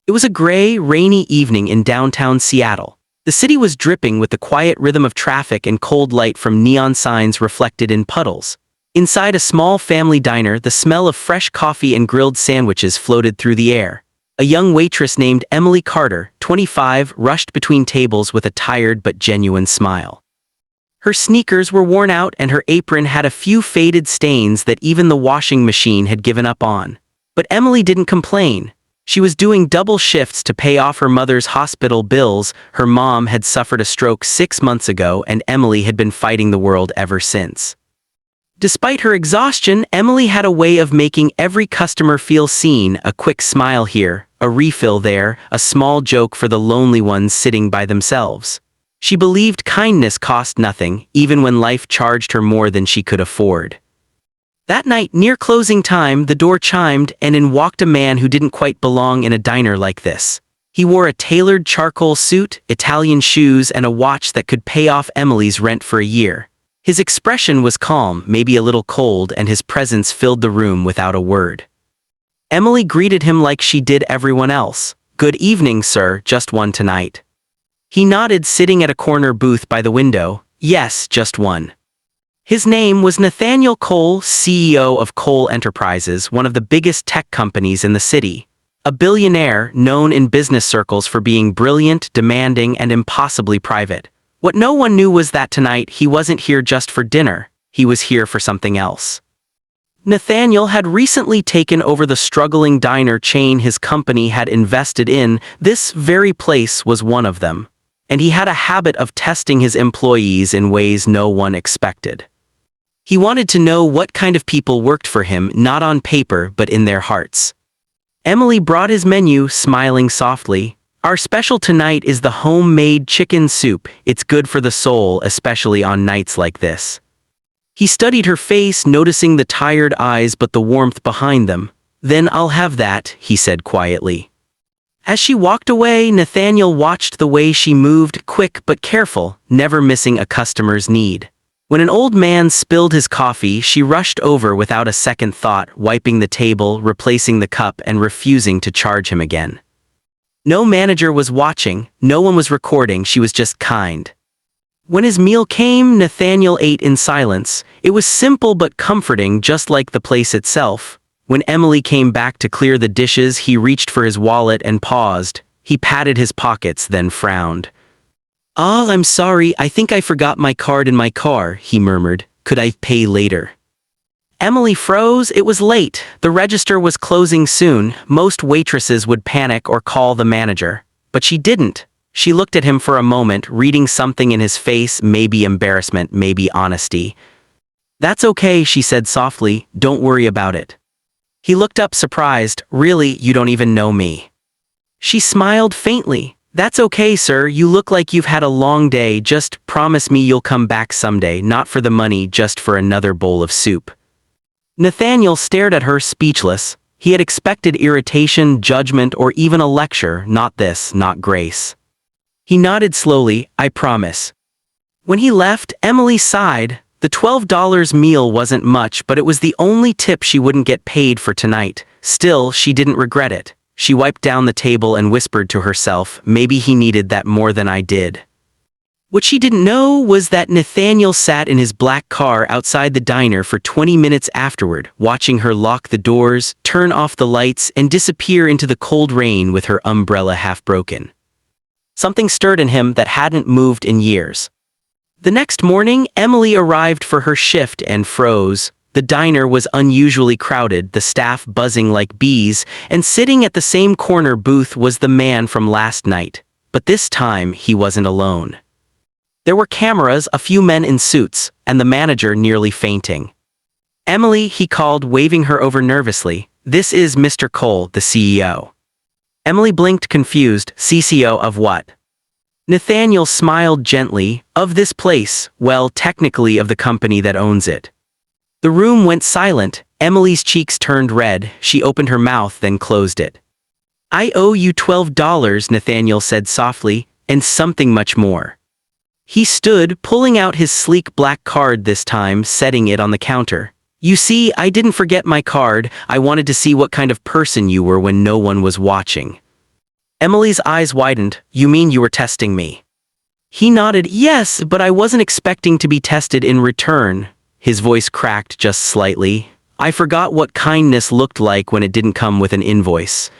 It was a gray, rainy evening in downtown Seattle. The city was dripping with the quiet rhythm of traffic and cold light from neon signs reflected in puddles. Inside a small family diner, the smell of fresh coffee and grilled sandwiches floated through the air. A young waitress named Emily Carter, 25, rushed between tables with a tired but genuine smile. Her sneakers were worn out and her apron had a few faded stains that even the washing machine had given up on. But Emily didn't complain. She was doing double shifts to pay off her mother's hospital bills. Her mom had suffered a stroke 6 months ago and Emily had been fighting the world ever since. Despite her exhaustion, Emily had a way of making every customer feel seen, a quick smile here, a refill there, a small joke for the lonely ones sitting by themselves. She believed kindness cost nothing, even when life charged her more than she could afford. That night, near closing time, the door chimed and in walked a man who didn't quite belong in a diner like this. He wore a tailored charcoal suit, Italian shoes, and a watch that could pay off Emily's rent for a year. His expression was calm, maybe a little cold, and his presence filled the room without a word. Emily greeted him like she did everyone else. "Good evening, sir, just one tonight." He nodded, sitting at a corner booth by the window. "Yes, just one." His name was Nathaniel Cole, CEO of Cole Enterprises, one of the biggest tech companies in the city. A billionaire known in business circles for being brilliant, demanding, and impossibly private. What no one knew was that tonight he wasn't here just for dinner, he was here for something else. Nathaniel had recently taken over the struggling diner chain his company had invested in. This very place was one of them. And he had a habit of testing his employees in ways no one expected. He wanted to know what kind of people worked for him, not on paper but in their hearts. Emily brought his menu, smiling softly. "Our special tonight is the homemade chicken soup. It's good for the soul, especially on nights like this." He studied her face, noticing the tired eyes but the warmth behind them. "Then I'll have that," he said quietly. As she walked away, Nathaniel watched the way she moved, quick but careful, never missing a customer's need. When an old man spilled his coffee, she rushed over without a second thought, wiping the table, replacing the cup, and refusing to charge him again. No manager was watching, no one was recording, she was just kind. When his meal came, Nathaniel ate in silence. It was simple but comforting, just like the place itself. When Emily came back to clear the dishes, he reached for his wallet and paused. He patted his pockets, then frowned. "Ah, I'm sorry, I think I forgot my card in my car," he murmured. "Could I pay later?" Emily froze. It was late. The register was closing soon. Most waitresses would panic or call the manager. But she didn't. She looked at him for a moment, reading something in his face, maybe embarrassment, maybe honesty. "That's okay," she said softly. "Don't worry about it." He looked up surprised. "Really, you don't even know me?" She smiled faintly. "That's okay, sir. You look like you've had a long day. Just promise me you'll come back someday, not for the money, just for another bowl of soup." Nathaniel stared at her, speechless. He had expected irritation, judgment, or even a lecture, not this, not grace. He nodded slowly. "I promise." When he left, Emily sighed. The $12 meal wasn't much, but it was the only tip she wouldn't get paid for tonight. Still, she didn't regret it. She wiped down the table and whispered to herself, "Maybe he needed that more than I did." What she didn't know was that Nathaniel sat in his black car outside the diner for 20 minutes afterward, watching her lock the doors, turn off the lights, and disappear into the cold rain with her umbrella half broken. Something stirred in him that hadn't moved in years. The next morning, Emily arrived for her shift and froze. The diner was unusually crowded, the staff buzzing like bees, and sitting at the same corner booth was the man from last night. But this time, he wasn't alone. There were cameras, a few men in suits, and the manager nearly fainting. "Emily," he called, waving her over nervously. "This is Mr. Cole, the CEO." Emily blinked, confused. "CCO of what?" Nathaniel smiled gently. "Of this place, well, technically of the company that owns it." The room went silent. Emily's cheeks turned red. She opened her mouth, then closed it. "I owe you $12, Nathaniel said softly, "and something much more." He stood, pulling out his sleek black card this time, setting it on the counter. "You see, I didn't forget my card. I wanted to see what kind of person you were when no one was watching." Emily's eyes widened. You mean you were testing me? He nodded. Yes, but I wasn't expecting to be tested in return. His voice cracked just slightly. I forgot what kindness looked like when it didn't come with an invoice.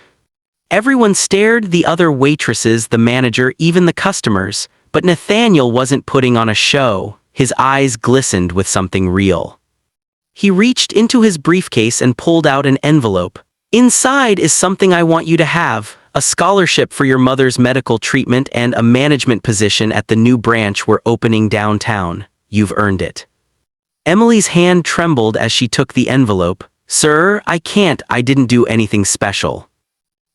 Everyone stared, the other waitresses, the manager, even the customers. But Nathaniel wasn't putting on a show. His eyes glistened with something real. He reached into his briefcase and pulled out an envelope. Inside is something I want you to have. A scholarship for your mother's medical treatment and a management position at the new branch we're opening downtown. You've earned it. Emily's hand trembled as she took the envelope. Sir, I can't. I didn't do anything special.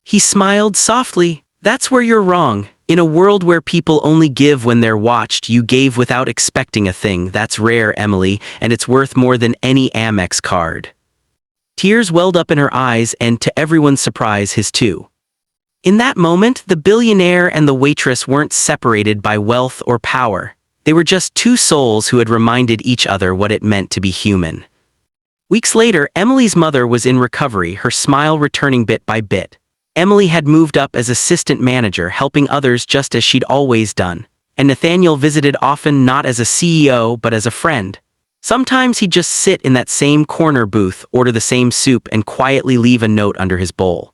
He smiled softly. That's where you're wrong. In a world where people only give when they're watched, you gave without expecting a thing. That's rare, Emily, and it's worth more than any Amex card. Tears welled up in her eyes, and to everyone's surprise, his too. In that moment, the billionaire and the waitress weren't separated by wealth or power. They were just two souls who had reminded each other what it meant to be human. Weeks later, Emily's mother was in recovery, her smile returning bit by bit. Emily had moved up as assistant manager, helping others just as she'd always done. And Nathaniel visited often, not as a CEO, but as a friend. Sometimes he'd just sit in that same corner booth, order the same soup, and quietly leave a note under his bowl.